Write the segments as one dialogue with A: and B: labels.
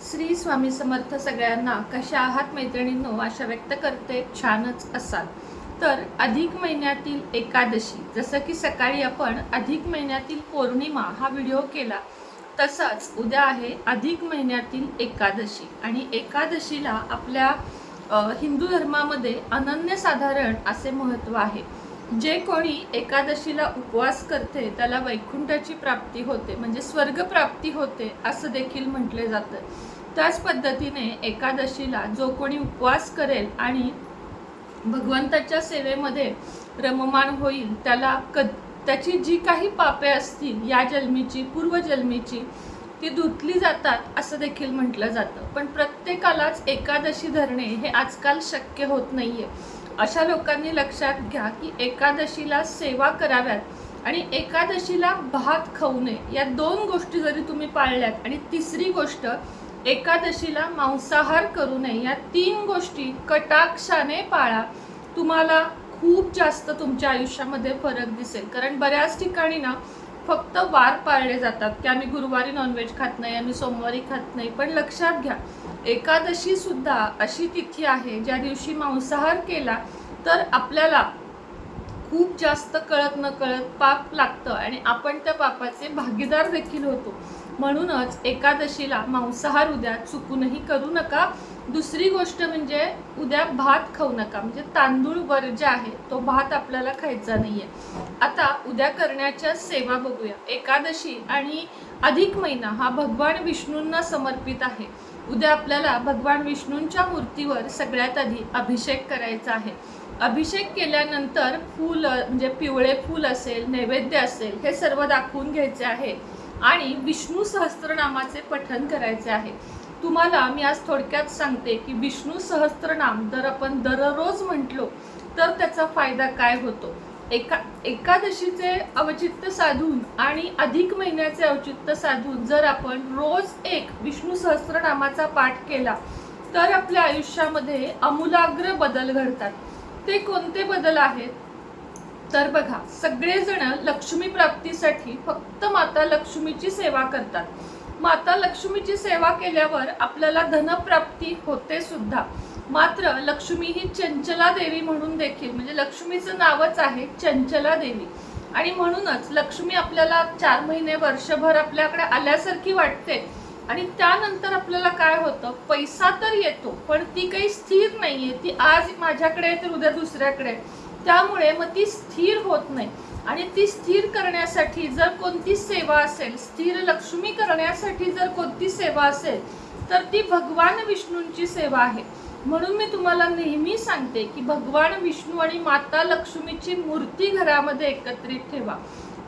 A: श्री स्वामी समर्थ सगळ्यांना. कशा आहात मैत्रिणींनो? आशा व्यक्त करते छानच असाल. तर अधिक महिन्यातील एकादशी, जसं की सकाळी आपण अधिक महिन्यातील पौर्णिमा हा व्हिडिओ केला, तसाच उद्या आहे अधिक महिन्यातील एकादशी. आणि एकादशीला आपल्या हिंदू धर्मामध्ये अनन्यसाधारण असे महत्त्व आहे. जे कोणी एकादशीला उपवास करते त्याला वैकुंठाची प्राप्ती होते, म्हणजे स्वर्ग प्राप्ती होते असं देखील म्हटले जातं. त्याच पद्धतीने एकादशीला जो कोणी उपवास करेल आणि भगवंताच्या सेवेमध्ये रममाण होईल त्याला त्याची जी काही पापे असतील या जन्मीची पूर्वजन्मीची ती धुतली जातात असं देखील म्हटलं जातं. पण प्रत्येकालाच एकादशी धरणे हे आजकाल शक्य होत नाहीये. अशा लोकांनी लक्षात घ्या की एकादशीला सेवा कराव्यात आणि एकादशीला भात खाऊ नये. या दोन गोष्टी जरी तुम्ही पाळल्यात आणि तिसरी गोष्ट एकादशीला मांसाहार करू नये, या तीन गोष्टी कटाक्षाने पाळा. तुम्हाला खूप जास्त तुमच्या आयुष्यामध्ये फरक दिसेल. कारण बऱ्याच ठिकाणी ना फक्त वार पाळले जातात की आम्ही गुरुवारी नॉनव्हेज खात नाही, आम्ही सोमवारी खात नाही. पण लक्षात घ्या, एकादशी सुद्धा अशी तिथी आहे ज्या दिवशी मांसाहार केला तर आपल्याला खूप जास्त कळत न कळत पाप लागतं आणि आपण त्या पापाचे भागीदार देखील होतो. म्हणूनच एकादशीला मांसाहार उद्या चुकूनही करू नका. दुसरी गोष्ट म्हणजे उद्या भात खाऊ नका, म्हणजे तांदूळ वर्ज्य आहे, तो भात आपल्याला खायचा नाहीये. आता उद्या करण्याच्या सेवा बघूया. एकादशी आणि अधिक महिना हा भगवान विष्णूंना समर्पित आहे. उद्या आपल्याला भगवान विष्णूंच्या मूर्तीवर सगळ्यात आधी अभिषेक करायचा आहे. अभिषेक केल्यानंतर फूल, म्हणजे पिवळे फूल असेल, नैवेद्य असेल, हे सर्व दाखवून घ्यायचे आहे आणि विष्णू सहस्त्रनामाचे पठण करायचे आहे. तुम्हाला मी आज थोडक्यात सांगते की विष्णू सहस्त्रनाम जर आपण दररोज म्हटलो तर त्याचा फायदा काय होतो. एकादशीचे अवचित्त साधून आणि अधिक महिन्याचे औचित्य साधून जर आपण रोज एक विष्णू सहस्त्रनामाचा पाठ केला तर आपल्या आयुष्यामध्ये आमूलाग्र बदल घडतात. ते कोणते बदल आहेत तर बघा, सगळेजण लक्ष्मी प्राप्तीसाठी फक्त माता लक्ष्मीची सेवा करतात. माता लक्ष्मीची सेवा केल्यावर आपल्याला धनप्राप्ती होते सुद्धा. मात्र लक्ष्मी ही चंचला देवी म्हणून देखील, म्हणजे लक्ष्मीचं नावच आहे चंचला देवी, आणि म्हणूनच लक्ष्मी आपल्याला 4 महिने वर्षभर आपल्याकडे आल्यासारखी वाटते. आणि त्यानंतर आपल्याला काय होतं, पैसा तर येतो पण ती काही स्थिर नाहीये. ती आज माझ्याकडे तर उद्या दुसऱ्याकडे, त्यामुळे मग ती स्थिर होत नाही. आणि ती स्थिर करण्यासाठी जर कोणती सेवा असेल, स्थिर लक्ष्मी करण्यासाठी जर कोणती सेवा असेल तर ती भगवान विष्णूंची सेवा आहे. म्हणून मी तुम्हाला नेहमी सांगते की भगवान विष्णू आणि माता लक्ष्मीची मूर्ती घरामध्ये एकत्रित ठेवा.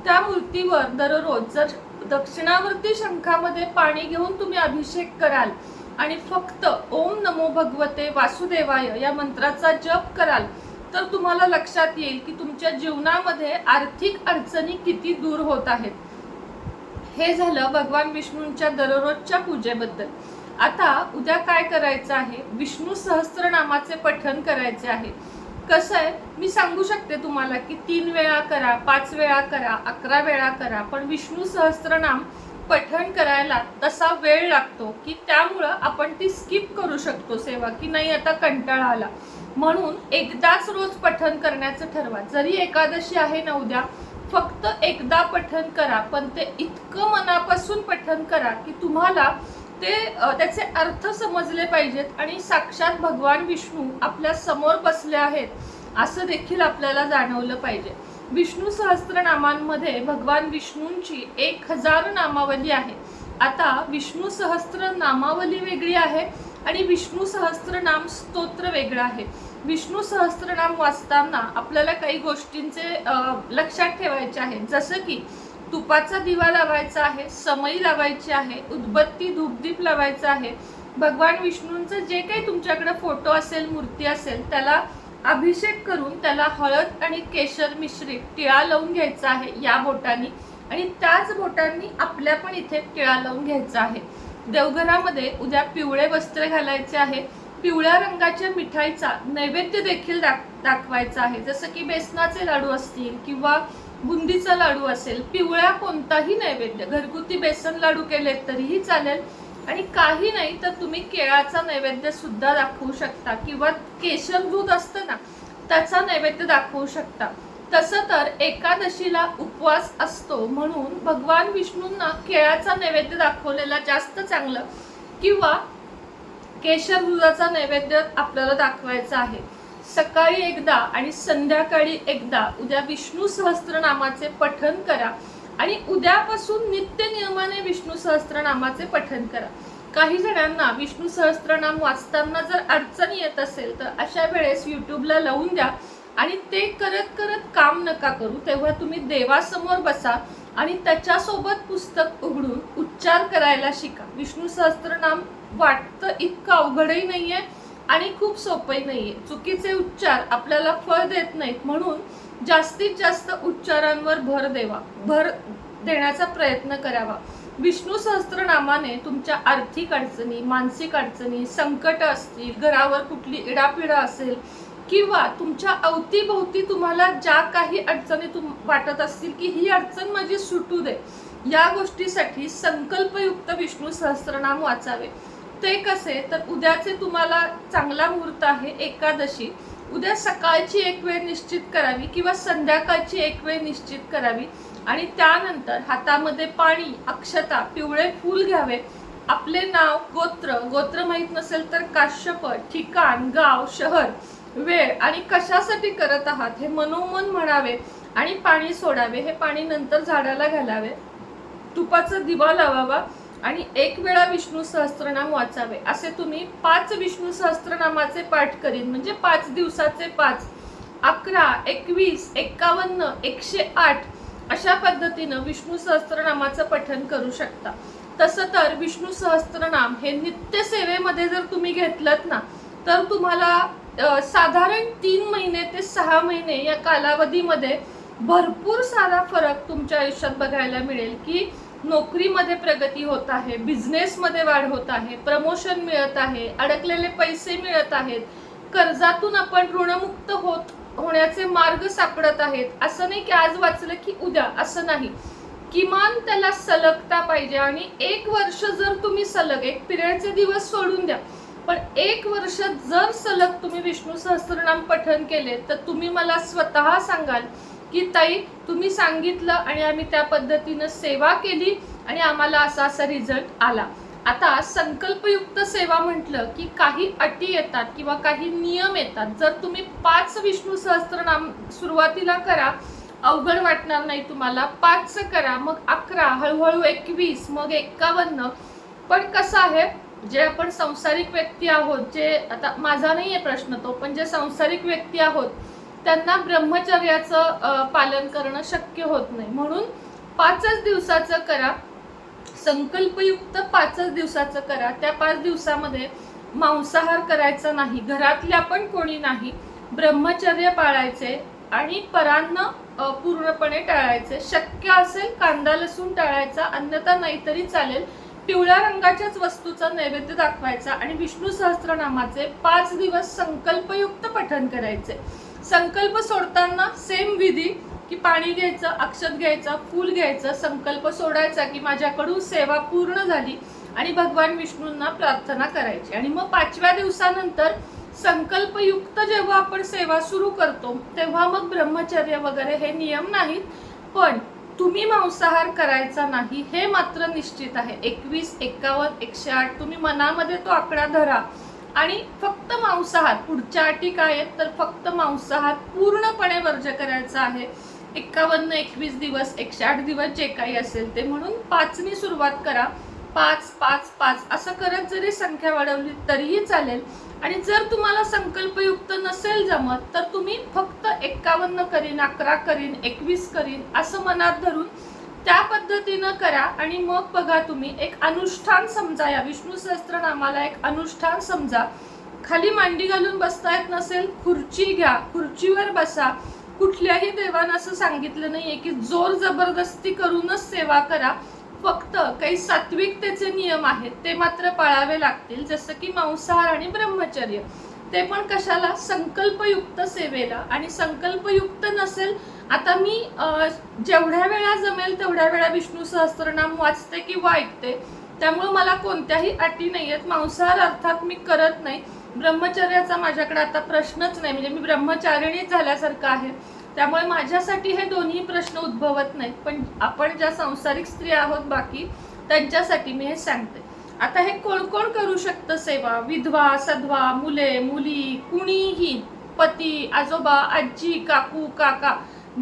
A: त्या मूर्तीवर दररोज जर दक्षिणावर्ती शंखामध्ये पाणी घेऊन तुम्ही अभिषेक कराल आणि फक्त ओम नमो भगवते वासुदेवाय या मंत्राचा जप कराल तर तुम्हाला लक्षात येईल की तुमच्या जीवनामध्ये आर्थिक अडचणी किती दूर होत आहेत. हे झालं भगवान विष्णूंच्या दररोजच्या पूजेबद्दल. आता उद्या काय करायचं आहे, विष्णू सहस्त्रनामाचे पठण करायचे आहे. कसं आहे, मी सांगू शकते तुम्हाला की 3 वेळा करा, 5 वेळा करा, 11 वेळा करा, पण विष्णू सहस्त्रनाम पठण करायला तसा वेळ लागतो की त्यामुळं आपण ती स्किप करू शकतो सेवा, की नाही आता कंटाळा आला. म्हणून एकदाच रोज पठण करण्याचं ठरवा. जरी एकादशी आहे ना उद्या, फक्त एकदा पठण करा, पण ते इतकं मनापासून पठण करा की तुम्हाला त्याचे अर्थ समजले पाहिजेत आणि साक्षात भगवान विष्णू आपल्या समोर बसले आहेत असं देखील आपल्याला जाणवलं पाहिजे. विष्णू सहस्त्रनामांमध्ये भगवान विष्णूंची 1000 नामावली आहे. आता विष्णू सहस्त्र नामावली वेगळी आहे आणि विष्णू सहस्त्रनाम स्तोत्र वेगळं आहे. विष्णू सहस्त्रनाम वाचताना आपल्याला काही गोष्टींचे लक्षात ठेवायचे आहे, जसं की तुपाचा दिवा लावायचा आहे, समई लावायची आहे, उदबत्ती धूपदीप लावायचा आहे. भगवान विष्णूंचं जे काही तुमच्याकडे फोटो असेल, मूर्ती असेल, त्याला अभिषेक करून त्याला हळद आणि केशर मिश्रित टिळा लावून घ्यायचा आहे या बोटांनी, आणि त्याच बोटांनी आपल्या पण इथे टिळा लावून घ्यायचा आहे. देवघरामध्ये उद्या पिवळे वस्त्र घालायचे आहे. पिवळ्या रंगाच्या मिठाईचा नैवेद्य देखील दाखवायचा आहे, जसं की बेसनाचे लाडू असतील किंवा बुंदीचा लाडू असेल. पिवळ्या कोणताही नैवेद्य, घरगुती बेसन लाडू केले तरीही चालेल आणि काही नाही तर तुम्ही केळाचा नैवेद्य सुद्धा दाखवू शकता किंवा केशर दूध असतं ना त्याचा नैवेद्य दाखवू शकता. तसं तर एकादशीला उपवास असतो म्हणून भगवान विष्णूंना केळाचा नैवेद्य दाखवलेला जास्त चांगलं, किंवा केशर दुधाचा नैवेद्य आपल्याला दाखवायचा आहे. सकाळी एकदा आणि संध्याकाळी एकदा उद्या विष्णू सहस्त्रनामाचे पठण करा आणि उद्यापासून नित्य नियमाने विष्णू सहस्त्रनामाचे पठण करा. काही जणांना विष्णू सहस्त्रनाम वाचताना जर अडचण येत असेल तर अशा वेळेस यूट्यूबला लावून द्या आणि ते करत करत काम नका करू. तेव्हा तुम्ही देवासमोर बसा आणि त्याच्यासोबत पुस्तक उघडून उच्चार करायला शिका. विष्णू सहस्त्रनाम वाटतं इतकं अवघडही नाहीये आणि खूप सोपंही नाहीये. चुकीचे उच्चार आपल्याला फळ देत नाहीत म्हणून जास्तीत जास्त उच्चारांवर भर देण्याचा प्रयत्न करावा. विष्णू सहस्त्रनामाने तुमच्या आर्थिक अडचणी, मानसिक अडचणी, संकट असतील, घरावर कुठली इडापिडा असेल किंवा तुमच्या अवतीभोवती तुम्हाला ज्या काही अडचणी वाटत असतील की ही अडचण माझी सुटू दे, या गोष्टीसाठी संकल्पयुक्त विष्णू सहस्त्रनाम वाचावे. ते कसे तर उद्याचे तुम्हाला चांगला मुहूर्त आहे एकादशी. उद्या सकाळची एक वेळ निश्चित करावी किंवा संध्याकाळची एक वेळ निश्चित करावी आणि त्यानंतर हातामध्ये पाणी, अक्षता, पिवळे फूल घ्यावे. आपले नाव, गोत्र माहीत नसेल तर काश्यप, ठिकाण, गाव, शहर, वेळ आणि कशासाठी करत आहात हे मनोमन म्हणावे आणि पाणी सोडावे. हे पाणी नंतर झाडाला घालावे. तुपाचा दिवा लावावा आणि एक वेळा विष्णू सहस्त्रनाम वाचावे. असे तुम्ही 5 विष्णू सहस्त्रनामाचे पाठ करीन म्हणजे 5 दिवसाचे 5, 11, 21, 51, 108 अशा पद्धतीनं विष्णू सहस्त्रनामाचं पठण करू शकता. तसं तर विष्णू सहस्त्रनाम हे नित्य सेवेमध्ये जर तुम्ही घेतलत ना तर तुम्हाला साधारण 3 महिने ते 6 महिने या कालावधीमध्ये भरपूर सारा फरक तुमच्या आयुष्यात बघायला मिळेल की नोकरीमध्ये प्रगती होत आहे, बिझनेसमध्ये वाढ होत आहे, प्रमोशन मिळत आहे, अडकलेले पैसे मिळत आहेत, कर्जातून आपण ऋणमुक्त होण्याचे मार्ग सापडत आहेत. असं नाही की आज वाचलं की उद्या, असं नाही. किमान त्याला सलगता पाहिजे आणि 1 वर्ष जर तुम्ही सलग, एक पिरियडचे दिवस सोडून द्या, पण 1 वर्ष जर सलग तुम्ही विष्णू सहस्त्रनाम पठण केले तर तुम्ही मला स्वतः सांगाल की ताई तुम्ही सांगितलं आणि आम्ही त्या पद्धतीनं सेवा केली आणि आम्हाला असा रिझल्ट आला. आता संकल्पयुक्त सेवा म्हटलं की काही अटी येतात किंवा काही नियम येतात. जर तुम्ही 5 विष्णू सहस्त्रनाम सुरुवातीला करा, अवघड वाटणार नाही तुम्हाला. 5 करा, मग 11, हळूहळू 21, मग 51. पण कसं आहे, जे आपण संसारिक व्यक्ती आहोत, जे आता माझा नाही आहे प्रश्न तो, पण जे संसारिक व्यक्ती आहोत त्यांना ब्रह्मचर्याचं पालन करणं शक्य होत नाही. म्हणून 5च दिवसाचं करा, संकल्पयुक्त 5च दिवसाचं करा. त्या 5 दिवसामध्ये मांसाहार करायचा नाही, घरातल्या पण कोणी नाही, ब्रह्मचर्य पाळायचे आणि परान्न पूर्णपणे टाळायचे. शक्य असेल कांदा लसूण टाळायचा, अन्यथा नाहीतरी चालेल. पिवळ्या रंगाच्याच वस्तूचा नैवेद्य दाखवायचा आणि विष्णू सहस्त्रनामाचे 5 दिवस संकल्पयुक्त पठण करायचे. संकल्प सोडताना सेम विधी की पाणी घ्यायचं, अक्षत घ्यायचं, फूल घ्यायचं, संकल्प सोडायचा की माझ्याकडून सेवा पूर्ण झाली आणि भगवान विष्णूंना प्रार्थना करायची. आणि मग 5व्या दिवसानंतर संकल्पयुक्त जेव्हा आपण सेवा सुरू करतो तेव्हा मग ब्रह्मचर्य वगैरे हे नियम नाहीत, पण तुम्ही मांसाहार करायचा नाही हे मात्र निश्चित आहे. 21, 51, 108 तुम्ही मनामध्ये तो आकडा धरा आणि फक्त मांसाहार, पुढच्या अटी काय आहेत तर फक्त मांसाहार पूर्णपणे वर्ज्य करायचा आहे. 51, 21 दिवस, 108 दिवस जे काही असेल ते. म्हणून 5नी सुरुवात करा. 5, 5, 5 असं करत जरी संख्या वाढवली तरीही चालेल. आणि जर तुम्हाला संकल्पयुक्त नसेल जमत तर तुम्ही फक्त 51 करीन, 11 करीन, 21 करीन असं मनात धरून त्या पद्धतीनं करा. आणि मग बघा, तुम्ही एक अनुष्ठान समजा, या विष्णू सहस्त्रनामाला एक अनुष्ठान समजा. खाली मांडी घालून बसता येत नसेल, खुर्ची घ्या, खुर्चीवर बसा. कुठल्याही देवानं असं सांगितलं नाहीये की जोर जबरदस्ती करूनच सेवा करा. फक्त काही सात्विकतेचे नियम आहेत ते मात्र पाळावे लागतील, जसं की मांसाहार आणि ब्रह्मचर्य. ते पण कशाला, संकल्पयुक्त सेवेला. आणि संकल्पयुक्त नसेल, आता मी जेवढ्या वेळा जमेल तेवढ्या वेळा विष्णू सहस्त्रनाम वाचते किंवा ऐकते. त्यामुळे मला कोणत्याही अटी नाही आहेत. मांसाहार अर्थात मी करत नाही. ब्रह्मचर्याचा माझ्याकडे आता प्रश्नच नाही, म्हणजे मी ब्रह्मचारिणीच झाल्यासारखं आहे. त्यामुळे माझ्यासाठी हे दोन्ही प्रश्न उद्भवत नाहीत. पण आपण ज्या सांसारिक स्त्रिया आहोत बाकी, त्यांच्यासाठी मी हे सांगते. आता हे कोण कोण करू शकतं सेवा? विधवा, सधवा, मुले, मुली, कुणीही, पती, आजोबा, आजी, काकू, काका,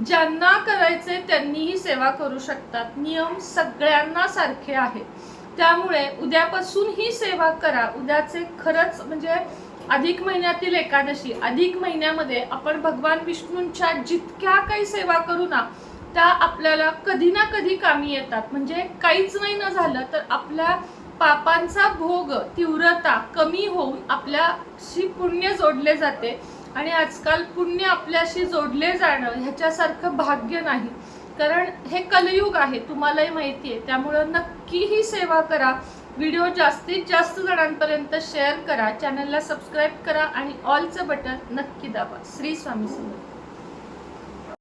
A: ज्यांना करायचे त्यांनीही सेवा करू शकतात. नियम सगळ्यांना सारखे आहेत. त्यामुळे उद्यापासून ही सेवा करा. उद्याचे खरंच म्हणजे अधिक महिन्यातील एकादशी, अधिक महिन्यामध्ये आपण भगवान विष्णूंच्या जितक्या काही सेवा करू ना, त्या आपल्याला कधी ना कधी कामी येतात. म्हणजे काहीच नाही न झालं तर आपल्या पापांचा भोग, तीव्रता कमी होऊन आपल्याशी पुण्य जोडले जाते. आणि आजकाल पुण्य आपल्याशी जोडले जाणं ह्याच्यासारखं भाग्य नाही. कारण हे कलयुग आहे, तुम्हालाही माहिती आहे. त्यामुळं नक्की ही सेवा करा. व्हिडिओ जास्तीत जास्त जणांपर्यंत शेअर करा. चॅनलला सबस्क्राईब करा आणि ऑलचं बटन नक्की दाबा. श्री स्वामी समर्थ.